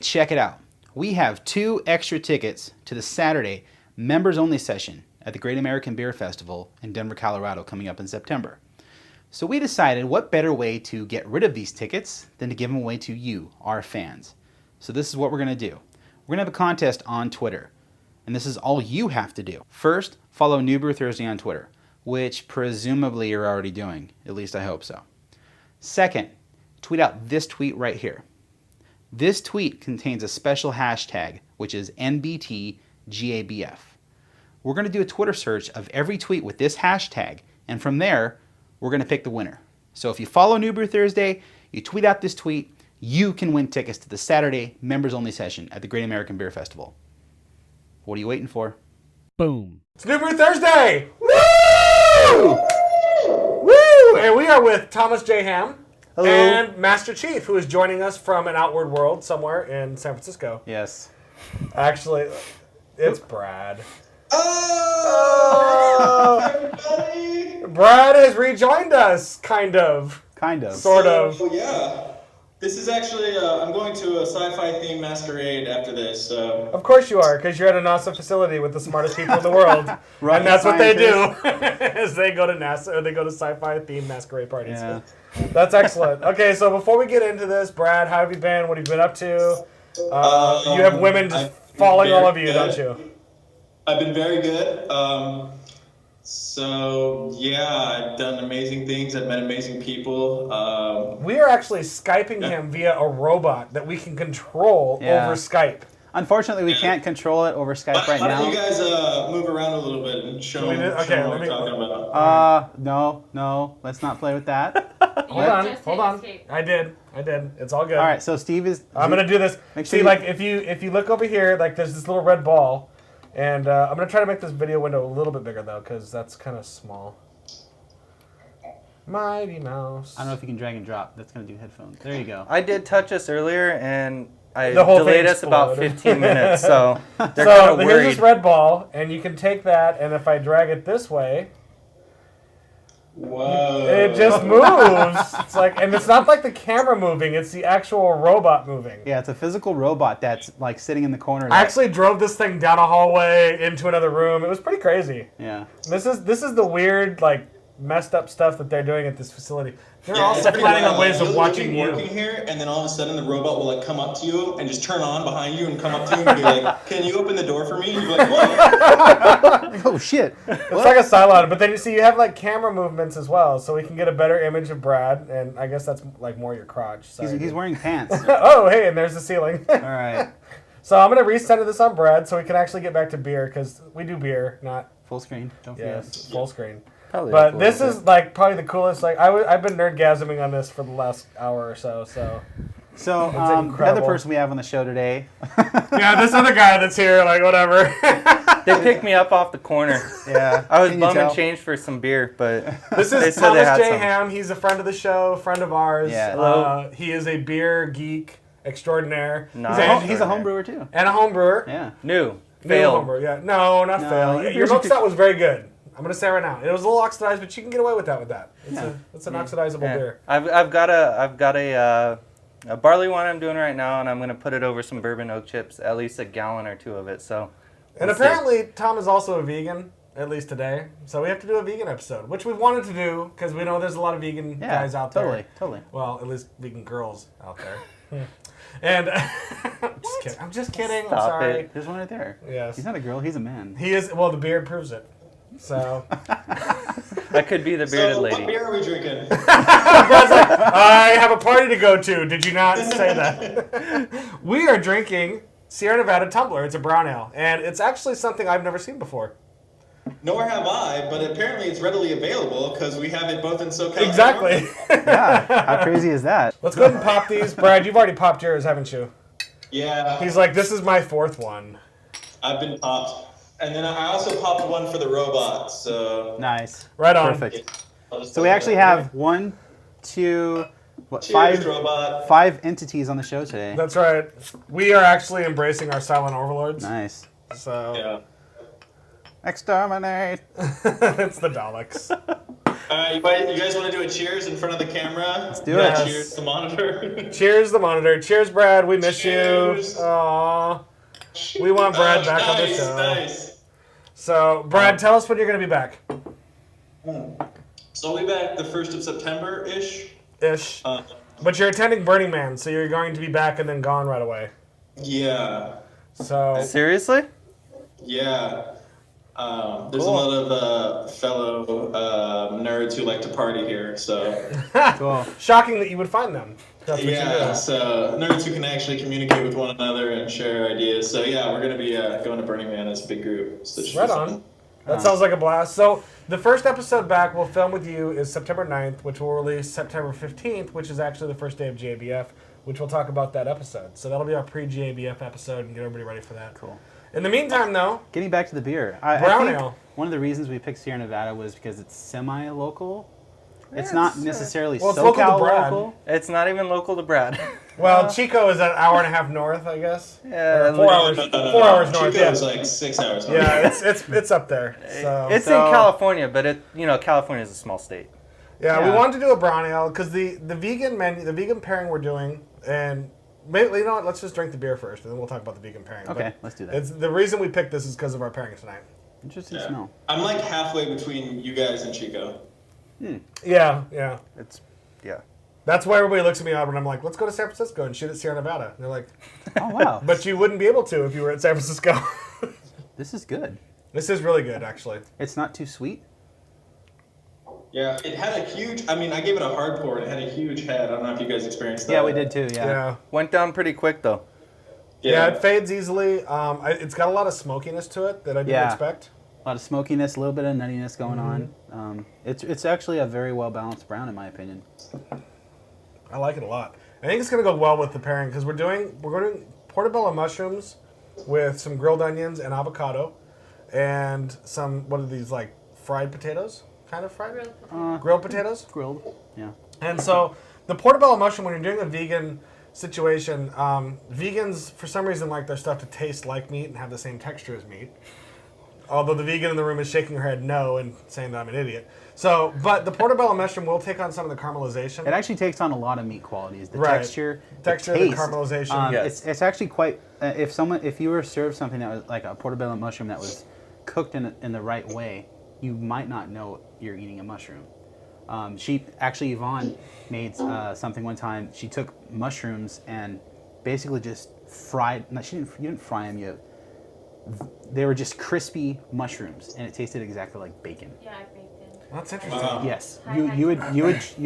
check it out. We have 2 extra tickets to the Saturday members-only session at the Great American Beer Festival in Denver, Colorado coming up in September. So we decided what better way to get rid of these tickets than to give them away to you, our fans. So this is what we're going to do. We're going to have a contest on Twitter. And this is all you have to do. First, follow New Brew Thursday on Twitter, which presumably you're already doing. At least I hope so. Second, tweet out this tweet right here. This tweet contains a special hashtag, which is NBTGABF. We're going to do a Twitter search of every tweet with this hashtag, and from there, we're going to pick the winner. So if you follow New Brew Thursday, you tweet out this tweet, you can win tickets to the Saturday members-only session at the Great American Beer Festival. What are you waiting for? Boom. It's New Brew Thursday! Woo! Woo! And we are with Thomas J. Ham. Hello. And Master Chief, who is joining us from an outward world somewhere in San Francisco. Yes. Actually, it's Brad. Oh, everybody! Brad has rejoined us, kind of. Kind of. Sort of. Oh, yeah. This is actually, I'm going to a sci-fi themed masquerade after this, so... Of course you are, because you're at a NASA facility with the smartest people in the world. Rocket And that's what they do, scientists. is they go to NASA, or they go to sci-fi themed masquerade parties. Yeah. That's excellent. Okay, so before we get into this, Brad, how have you been? What have you been up to? You have women just falling all over you, don't you? I've been very good. So, yeah, I've done amazing things. I've met amazing people. We are actually Skyping him via a robot that we can control over Skype. Unfortunately, we can't control it over Skype right Why now. don't you guys move around a little bit and show them what I'm talking about? No, let's not play with that. Hold on. I did. It's all good. All right, so Steve is... I'm going to do this. Make See, sure like, if you look over here, like, there's this little red ball. And I'm going to try to make this video window a little bit bigger, though, because that's kind of small. Mighty Mouse. I don't know if you can drag and drop. That's going to do headphones. There you go. I did touch us earlier, and I The whole delayed thing us about exploded. 15 minutes, so they're kind So of here's worried. this red ball, and you can take that, and if I drag it this way, Whoa. it just moves. It's like, and it's not like the camera moving; it's the actual robot moving. Yeah, it's a physical robot that's like sitting in the corner. I actually drove this thing down a hallway into another room. It was pretty crazy. Yeah. This is the weird, like, messed up stuff that they're doing at this facility. They're Yeah, also it's pretty planning on wild. ways of You'll watching be you. working here, and then all of a sudden the robot will like come up to you and just turn on behind you and come up to you and be like, "Can you open the door for me?" And you're like, "What?" Oh, shit. It's like a Cylon, but then you see you have like camera movements as well, so we can get a better image of Brad, and I guess that's like more your crotch. Sorry, He's wearing pants. Oh, hey, and there's the ceiling. All right. So I'm gonna recenter this on Brad so we can actually get back to beer, because we do beer, not Full screen. Don't forget. full screen. Probably But a this little is like probably the coolest. Like I've been nerdgasming on this for the last hour or so. So So, It's another incredible. person we have on the show today. yeah, this other guy that's here, like whatever. bit. They picked me up off the corner. Yeah. I was Can you bumming tell? change for some beer, but This they is said they Thomas had J. some. Ham. He's a friend of the show, friend of ours. Yeah. Hello. He is a beer geek extraordinaire. Nice. He's a home brewer, too. And a home brewer. Yeah. New. New Failed. home brewer, yeah. No, not No, fail. you Your should- milk stout was very good. I'm gonna say right now, it was a little oxidized, but you can get away with that. Yeah. It's an oxidizable Yeah. beer. I've got a barley wine I'm doing right now, and I'm gonna put it over some bourbon oak chips, at least a gallon or two of it. So. And we'll see. apparently, Tom is also a vegan, at least today. So we have to do a vegan episode, which we've wanted to do because we know there's a lot of vegan Yeah, guys out there. Totally. Well, at least vegan girls out there. And I'm just kidding. I'm Stop sorry. it. There's one right there. Yes. He's not a girl, he's a man. He is. Well, the beard proves it. So That could be the bearded So, what lady. beer are we drinking? I have a party to go to. Did you not say that? We are drinking Sierra Nevada Tumbler. It's a brown ale, and it's actually something I've never seen before. Nor have I, but apparently it's readily available because we have it both in SoCal. Exactly. Yeah. How crazy is that? Let's go ahead and pop these. Brad, you've already popped yours, haven't you? Yeah, He's like, this is my fourth one. I've been popped. And then I also popped one for the robot, so... Nice. Right on. Perfect. I'll just So we throw actually that have one, two, what, Cheers, robot. five entities on the show today. That's right. We are actually embracing our silent overlords. Nice. So Yeah. Exterminate. it's the Daleks. All right, you guys want to do a cheers in front of the camera? Let's do it. Cheers the monitor. Cheers, the monitor. Cheers, Brad. We miss Cheers. you. Aww. We want Brad back on the show. Nice. So, Brad, tell us when you're going to be back. So I'll be back the 1st of September-ish. Ish. But you're attending Burning Man, so you're going to be back and then gone right away. Yeah. So Seriously? Yeah. There's a lot of fellow nerds who like to party here, so... Cool. shocking that you would find them. That's what you Yeah, do. so nerds who can actually communicate with one another and share ideas. So yeah, we're going to be going to Burning Man as a big group. So it should Right be on. fun. That sounds like a blast. So the first episode back we'll film with you is September 9th, which will release September 15th, which is actually the first day of GABF, which we'll talk about that episode. So that'll be our pre-GABF episode and get everybody ready for that. Cool. In the meantime, though, Getting back to the beer. I Brown think ale. one of the reasons we picked Sierra Nevada was because it's semi-local. It's not necessarily well, it's local to SoCal Brad. local. It's not even local to Brad. well, Chico is an hour and a half north, I guess. Yeah, Or 4 hours. No, 4 hours north. Chico Yeah, is like 6 hours north. yeah, it's up there. So it's in California, but California is a small state. yeah, we Yeah. wanted to do a brown ale because the vegan menu, the vegan pairing we're doing, and maybe, you know what? Let's just drink the beer first, and then we'll talk about the vegan pairing. Okay, But let's do that. It's the reason we picked this is because of our pairing tonight. Interesting Yeah. smell. I'm like halfway between you guys and Chico. Yeah. It's yeah. That's why everybody looks at me odd when I'm like, let's go to San Francisco and shoot at Sierra Nevada. And they're like, Oh, wow. but you wouldn't be able to if you were at San Francisco. This is good. This is really good, actually. It's not too sweet. Yeah, it had a huge. I mean, I gave it a hard pour. And it had a huge head. I don't know if you guys experienced that. Yeah, we did too, yeah. Yeah. Went down pretty quick though. Yeah, it fades easily. It's got a lot of smokiness to it that I didn't Yeah. expect. A lot of smokiness, a little bit of nuttiness going on. It's actually a very well-balanced brown, in my opinion. I like it a lot. I think it's going to go well with the pairing because we're doing portobello mushrooms with some grilled onions and avocado and some, what are these, like fried potatoes? Kind of fried? Grilled potatoes? Grilled, yeah. And so the portobello mushroom, when you're doing a vegan situation, vegans, for some reason, like their stuff to taste like meat and have the same texture as meat. Although the vegan in the room is shaking her head no and saying that I'm an idiot. So, but the portobello mushroom will take on some of the caramelization. It actually takes on a lot of meat qualities. The Right. texture, Texture, the the taste. caramelization. Yes. It's actually quite. If you were served something that was like a portobello mushroom that was cooked in the right way, you might not know you're eating a mushroom. Yvonne made something one time. She took mushrooms and basically just fried. No, you didn't fry them. They were just crispy mushrooms, and it tasted exactly like bacon. Yeah, I baked it. That's interesting. Yes, you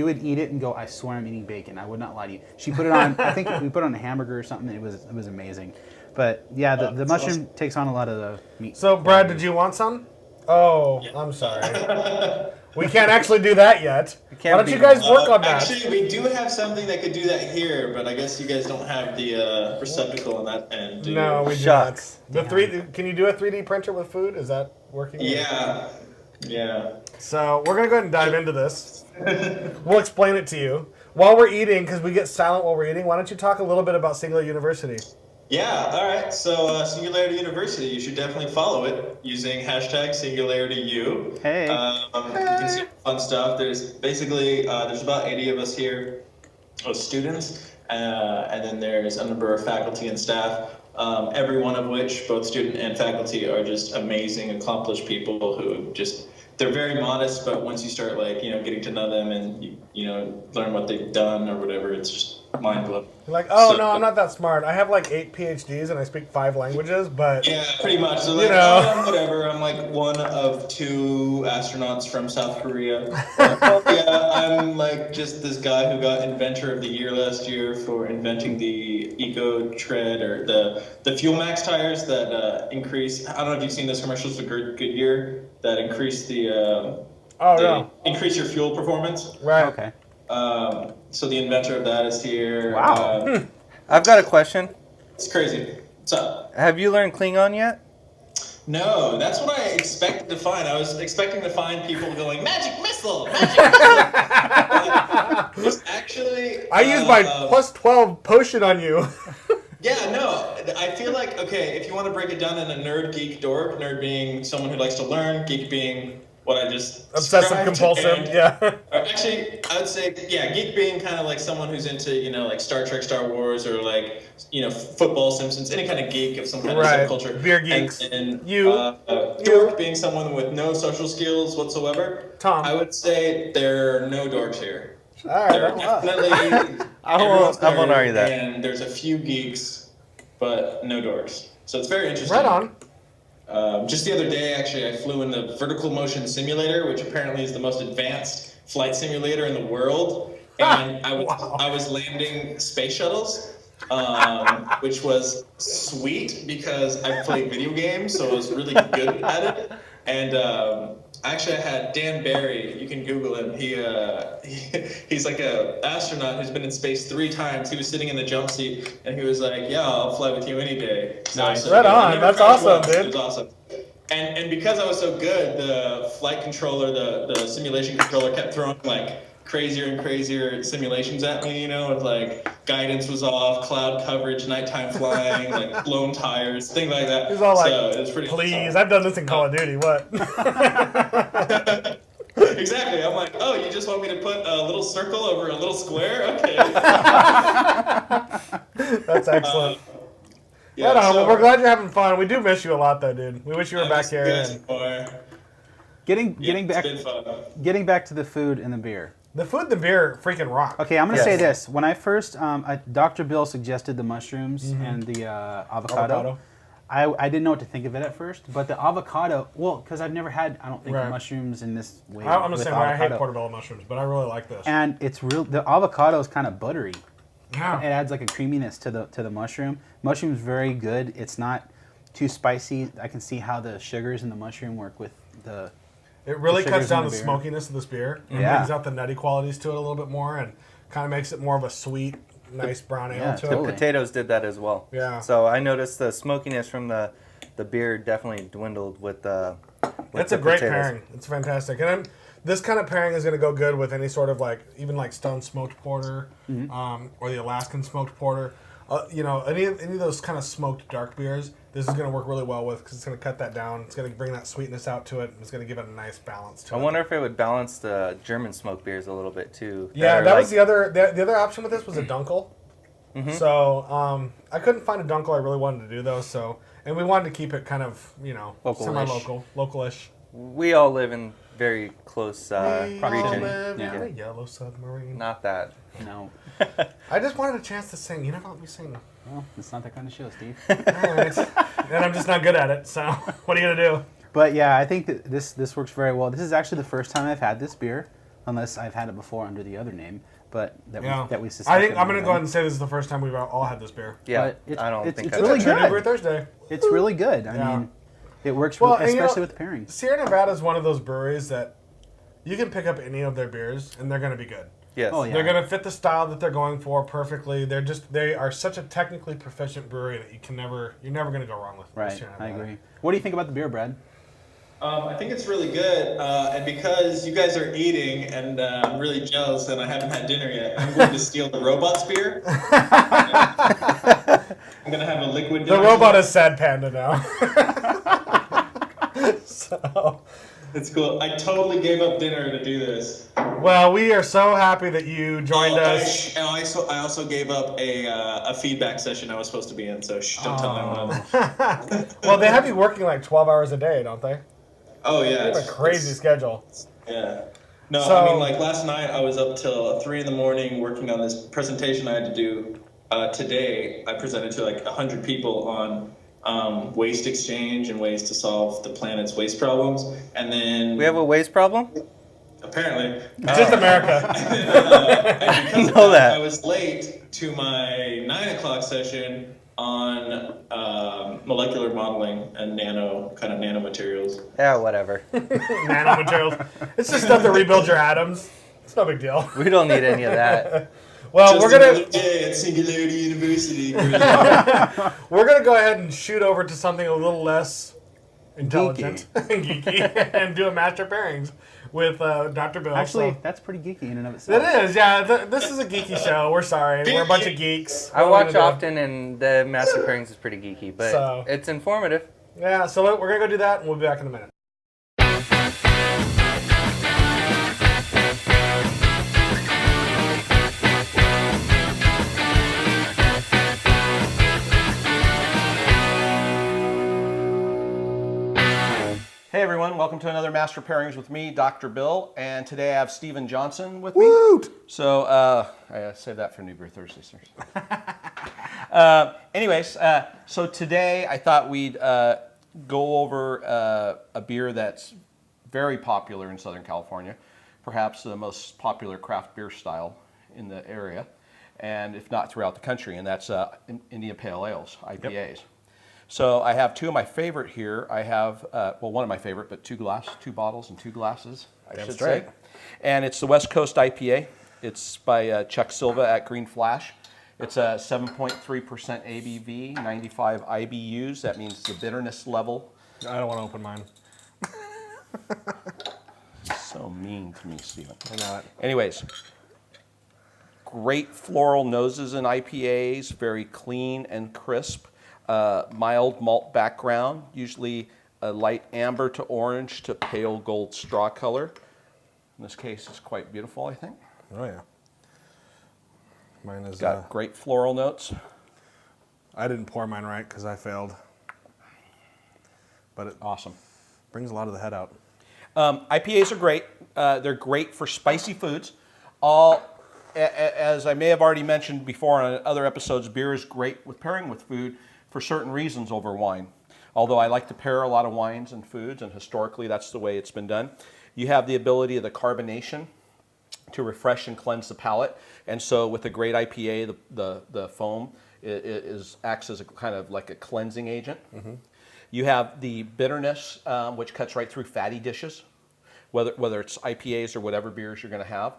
would eat it and go, I swear I'm eating bacon. I would not lie to you. She put it on. I think we put it on a hamburger or something. It was amazing. But yeah, the mushroom takes on a lot of the meat. So, Brad, did you want some? Oh, I'm sorry. We can't actually do that yet. Why don't you guys work on that? Actually, we do have something that could do that here, but I guess you guys don't have the receptacle on that end. Do you? No, we Shucks. don't. Can you do a 3D printer with food? Is that working? Yeah. So we're gonna go ahead and dive into this. We'll explain it to you while we're eating, because we get silent while we're eating. Why don't you talk a little bit about Singularity University? Yeah, all right. So Singularity University, you should definitely follow it using hashtag SingularityU. Hey. You can see fun stuff. There's basically, there's about 80 of us here as students, and then there's a number of faculty and staff, every one of which, both student and faculty, are just amazing, accomplished people who just, they're very modest, but once you start getting to know them and learn what they've done or whatever, it's just mind-blowing. You're like, oh no, I'm not that smart. I have like 8 PhDs and I speak 5 languages, but Yeah, pretty much. So whatever. I'm like one of 2 astronauts from South Korea. I'm like just this guy who got Inventor of the Year last year for inventing the Eco Tread or the Fuel Max tires that increase. I don't know if you've seen those commercials for Goodyear that increase increase your fuel performance. right. Okay. So the inventor of that is here. Wow. I've got a question. It's crazy. What's up? Have you learned Klingon yet? No, that's what I expected to find. I was expecting to find people going, magic missile, magic missile. It's actually... I used my plus 12 potion on you. Yeah, no, I feel like, okay, if you want to break it down in a nerd, geek, dork, nerd being someone who likes to learn, geek being, what I just obsessive described. compulsive. Yeah. Actually, I would say, yeah, geek being kind of like someone who's into, like Star Trek, Star Wars, or like, football, Simpsons, any kind of geek of some kind of subculture. Beer geeks. And You. dork being someone with no social skills whatsoever. Tom. I would say there are no dorks here. All right. There are definitely. I won't argue that. And there's a few geeks, but no dorks. So it's very interesting. Right on. Just the other day, actually, I flew in the vertical motion simulator, which apparently is the most advanced flight simulator in the world. And I was landing space shuttles, which was sweet because I played video games, so I was really good at it. And actually, I had Dan Barry. You can Google him. He's like a astronaut who's been in space 3 times. He was sitting in the jump seat, and he was like, "Yeah, I'll fly with you any day." So, Nice. Right on. That's awesome, dude. It was awesome. And because I was so good, the flight controller, the simulation controller, kept throwing like crazier and crazier simulations at me. With like guidance was off, cloud coverage, nighttime flying, like blown tires, things like that. He's all like, so it was pretty please, awesome. I've done this in Call of Duty. What? Exactly. I'm like, oh, you just want me to put a little circle over a little square? Okay. That's excellent. Yeah, Right on. so, Well, we're glad you're having fun. We do miss you a lot, though, dude. We wish you were back here. Getting back to the food and the beer. The food and the beer freaking rock. Okay, I'm going to say this. When I first, Dr. Bill suggested the mushrooms and the avocado. I didn't know what to think of it at first, but the avocado, because I've never had, I don't think, mushrooms in this way. I'm the same way. I hate portobello mushrooms, but I really like this. And it's real. The avocado is kind of buttery. Yeah. It adds like a creaminess to the mushroom. Mushroom's very good. It's not too spicy. I can see how the sugars in the mushroom work with the. It really the cuts down the beer. smokiness of this beer. It Yeah. brings out the nutty qualities to it a little bit more, and kind of makes it more of a sweet, nice brown ale to totally. it. Potatoes did that as well. Yeah. So I noticed the smokiness from the beer definitely dwindled with the. It's a great pairing. It's fantastic, and this kind of pairing is going to go good with any sort of even stone smoked porter, or the Alaskan smoked porter. Any of those kind of smoked dark beers. This is going to work really well with because it's going to cut that down. It's going to bring that sweetness out to it. And it's going to give it a nice balance to it. I wonder if it would balance the German smoked beers a little bit too. Yeah, that was the other. The other option with this was a dunkel. Mm-hmm. So I couldn't find a dunkel I really wanted to do though. So and we wanted to keep it kind of semi-local, localish. We all live in very close We all region. live in Yeah. a yellow submarine. Not that. No. I just wanted a chance to sing. You never let me sing. Well, it's not that kind of show, Steve. All right. And I'm just not good at it. So what are you gonna do? But yeah, I think that this works very well. This is actually the first time I've had this beer, unless I've had it before under the other name. But that we suspected. I think I'm gonna go ahead and say this is the first time we've all had this beer. Yeah, But I don't it's think really It's good. a Beer Thursday. It's really good. I mean, it works Well, especially with the pairings. Sierra Nevada is one of those breweries that you can pick up any of their beers and they're gonna be good. Yes. Oh, yeah. They're gonna fit the style that they're going for perfectly. They are such a technically proficient brewery that you're never gonna go wrong with. Right, Sierra I Nevada. agree. What do you think about the beer, Brad? I think it's really good, and because you guys are eating, and I'm really jealous, and I haven't had dinner yet, I'm going to steal the robot's beer. I'm going to have a liquid dinner. The robot is Sad Panda now. So, It's cool. I totally gave up dinner to do this. well, we are so happy that you joined us. I also gave up a feedback session I was supposed to be in, so don't tell anyone. Well, they have you working like 12 hours a day, don't they? Oh, yeah. They have a crazy schedule. Yeah. No, So- I mean, like last night I was up till 3 a.m. working on this presentation I had to do. Today I presented to like 100 people on waste exchange and ways to solve the planet's waste problems. And then We have a waste problem? apparently Just America. and because of Know that. I was late to my 9 o'clock session on molecular modeling and nanomaterials. Yeah, whatever. Nanomaterials. It's just stuff that rebuilds your atoms. It's no big deal. We don't need any of that. Well, Just we're gonna another day at Singularity University. we're gonna go ahead and shoot over to something a little less intelligent and geeky and do a Master Pairings with Dr. Bill. Actually, So- that's pretty geeky in and of itself. It is, yeah. This is a geeky show. We're sorry. We're a bunch of geeks. I What are we watch gonna do? often, and the Master Pairings is pretty geeky, but So- it's informative. Yeah, so we're going to go do that, and we'll be back in a minute. Hey everyone, welcome to another Master Pairings with me, Dr. Bill, and today I have Steven Johnson with me. Woot! So, I saved that for New Brew Thursday, sirs. So today I thought we'd go over a beer that's very popular in Southern California, perhaps the most popular craft beer style in the area, and if not throughout the country, and that's India Pale Ales, IPAs. Yep. So I have two of my favorite here. I have, one of my favorite, but two bottles and two glasses, I should say. And it's the West Coast IPA. It's by Chuck Silva at Green Flash. It's a 7.3% ABV, 95 IBUs. That means the bitterness level. I don't want to open mine. So mean to me, Steven. I know it. Anyways, great floral noses in IPAs, very clean and crisp. Mild malt background, usually a light amber to orange to pale gold straw color. In this case, it's quite beautiful, I think. Oh yeah. Mine is got great floral notes. I didn't pour mine right because I failed. But it Awesome. brings a lot of the head out. IPAs are great. They're great for spicy foods. As I may have already mentioned before on other episodes, beer is great with pairing with food for certain reasons over wine. Although I like to pair a lot of wines and foods, and historically that's the way it's been done. You have the ability of the carbonation to refresh and cleanse the palate. And so with a great IPA, the foam acts as a kind of like a cleansing agent. Mm-hmm. You have the bitterness, which cuts right through fatty dishes, whether it's IPAs or whatever beers you're going to have.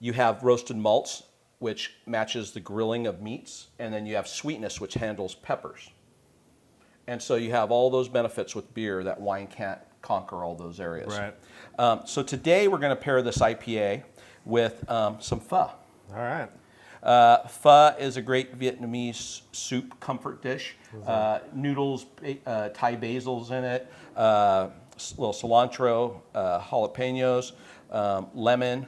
You have roasted malts, which matches the grilling of meats. And then you have sweetness, which handles peppers. And so you have all those benefits with beer that wine can't conquer all those areas. Right. So today we're going to pair this IPA with some pho. All right. Pho is a great Vietnamese soup comfort dish. Noodles, Thai basils in it, little cilantro, jalapenos, lemon,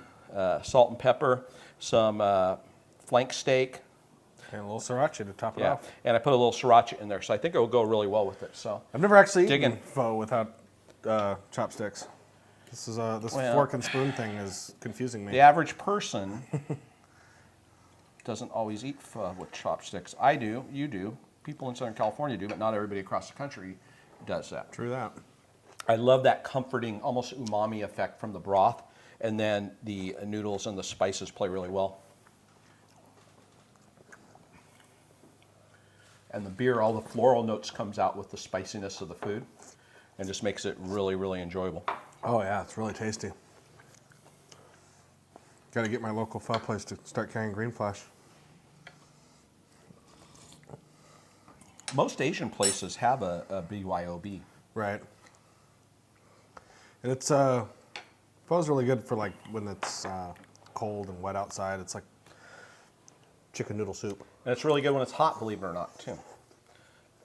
salt and pepper, some flank steak. And a little sriracha to top it off. And I put a little sriracha in there, so I think it will go really well with it. So I've never actually eaten pho without chopsticks. This fork and spoon thing is confusing me. The average person doesn't always eat pho with chopsticks. I do, you do, people in Southern California do, but not everybody across the country does that. True that. I love that comforting, almost umami effect from the broth, and then the noodles and the spices play really well. And the beer, all the floral notes comes out with the spiciness of the food and just makes it really, really enjoyable. Oh yeah, it's really tasty. Got to get my local pho place to start carrying Green Flash. Most Asian places have a BYOB. Right. And it's pho's really good for like when it's cold and wet outside. It's like chicken noodle soup. And it's really good when it's hot, believe it or not, too.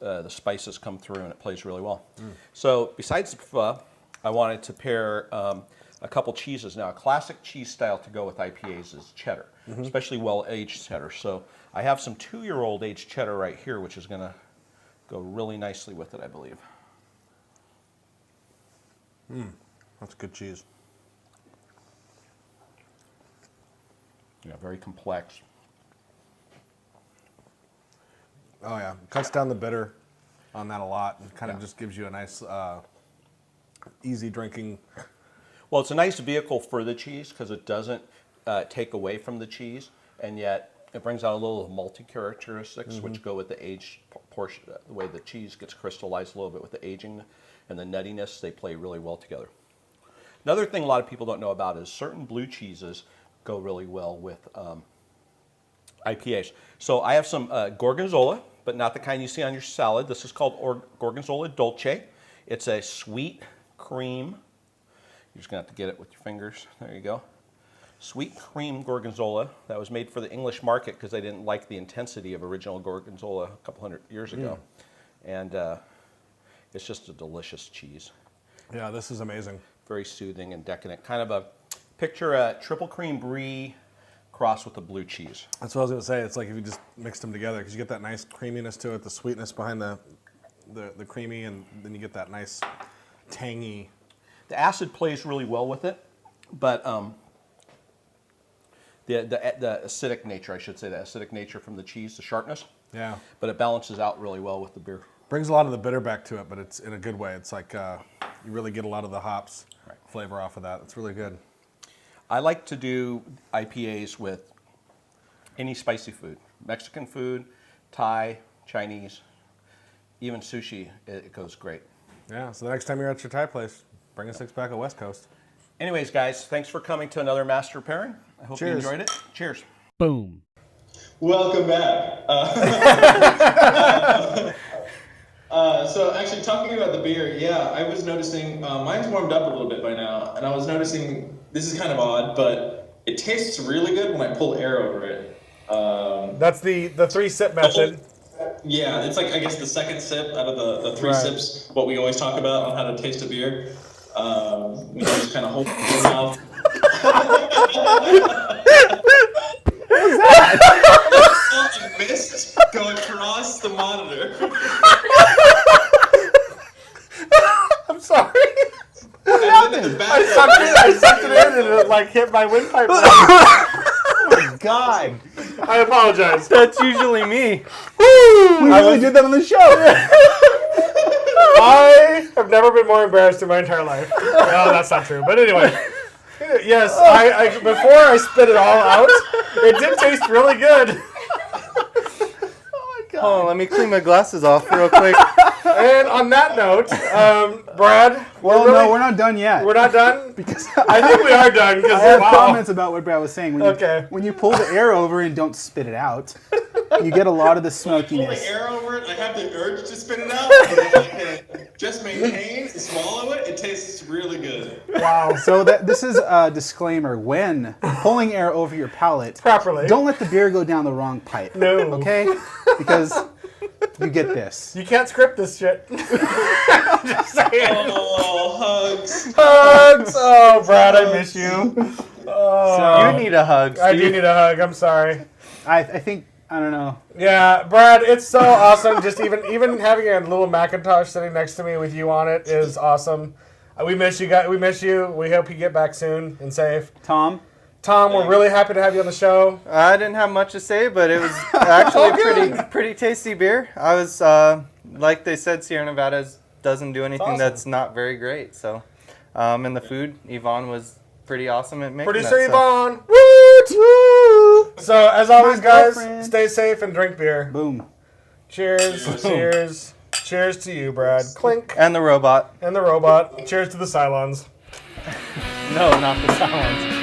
The spices come through and it plays really well. So besides the pho, I wanted to pair a couple cheeses. Now, a classic cheese style to go with IPAs is cheddar, especially well-aged cheddar. So I have some 2-year-old aged cheddar right here, which is going to go really nicely with it, I believe. That's good cheese. Yeah, very complex. Oh yeah, cuts down the bitter on that a lot and kind of just gives you a nice, easy drinking. Well, it's a nice vehicle for the cheese because it doesn't take away from the cheese, and yet it brings out a little malty characteristics which go with the aged portion, the way the cheese gets crystallized a little bit with the aging and the nuttiness. They play really well together. Another thing a lot of people don't know about is certain blue cheeses go really well with IPAs. So I have some Gorgonzola, but not the kind you see on your salad. This is called Gorgonzola Dolce. It's a sweet cream. You're just going to have to get it with your fingers. There you go. Sweet cream Gorgonzola that was made for the English market because they didn't like the intensity of original Gorgonzola a couple hundred years ago. And it's just a delicious cheese. Yeah, this is amazing. Very soothing and decadent. Kind of a picture a triple cream brie crossed with a blue cheese. That's what I was going to say. It's like if you just mixed them together because you get that nice creaminess to it, the sweetness behind the creamy, and then you get that nice tangy. The acid plays really well with it, but the acidic nature, I should say, the acidic nature from the cheese, the sharpness. Yeah. But it balances out really well with the beer. Brings a lot of the bitter back to it, but it's in a good way. It's like you really get a lot of the hops flavor off of that. It's really good. I like to do IPAs with any spicy food. Mexican food, Thai, Chinese, even sushi, it goes great. Yeah, so the next time you're at your Thai place, bring a 6-pack of West Coast. Anyways, guys, thanks for coming to another Master Pairing. I hope you Cheers. enjoyed it. Cheers. Boom. Welcome back. So actually talking about the beer, yeah, I was noticing, mine's warmed up a little bit by now, and I was noticing, this is kind of odd, but it tastes really good when I pull air over it. That's the 3-sip method. Yeah, it's like, I guess, the second sip out of the 3 sips, what we always talk about on how to taste a beer. You just kind of hold it in your mouth. A mist go across the monitor. I'm sorry. And then in the I background, sucked it in and it like hit my windpipe. God. I apologize. That's usually me. We really did that on the show. I have never been more embarrassed in my entire life. No, that's not true. But anyway, yes, I before I spit it all out, it did taste really good. Hold on, let me clean my glasses off real quick. And on that note, Brad, Well, no, we're not done yet. we're not done. Because I think we are done. I have Wow. comments about what Brad was saying. When Okay. when you pull the air over and don't spit it out, you get a lot of the pull smokiness. the air over it, I have the urge to spit it out, but if I can just maintain and swallow it, it tastes really good. Wow. So this is a disclaimer. When pulling air over your palate, Properly. don't let the beer go down the wrong pipe. No. Okay? Because you get this. You can't script this shit. I'm just saying. Oh, hugs. Hugs. Oh, Brad, I miss you. So You need a hug, I do Steve. need a hug. I'm sorry. I think, I don't know. Yeah, Brad, it's so awesome. Just even having a little Macintosh sitting next to me with you on it is awesome. We miss you guys. We miss you. We hope you get back soon and safe. Tom? Tom, we're really happy to have you on the show. I didn't have much to say, but it was actually a pretty tasty beer. I was, like they said, Sierra Nevada doesn't do anything awesome. that's not very great. So, and the food, Yvonne was pretty awesome at making Producer that. Yvonne. Woot! So, as always, My guys, girlfriend. stay safe and drink beer. Boom. Cheers. Cheers. Cheers to you, Brad. Clink. And the robot. And the robot. Cheers to the Cylons. No, not the silence.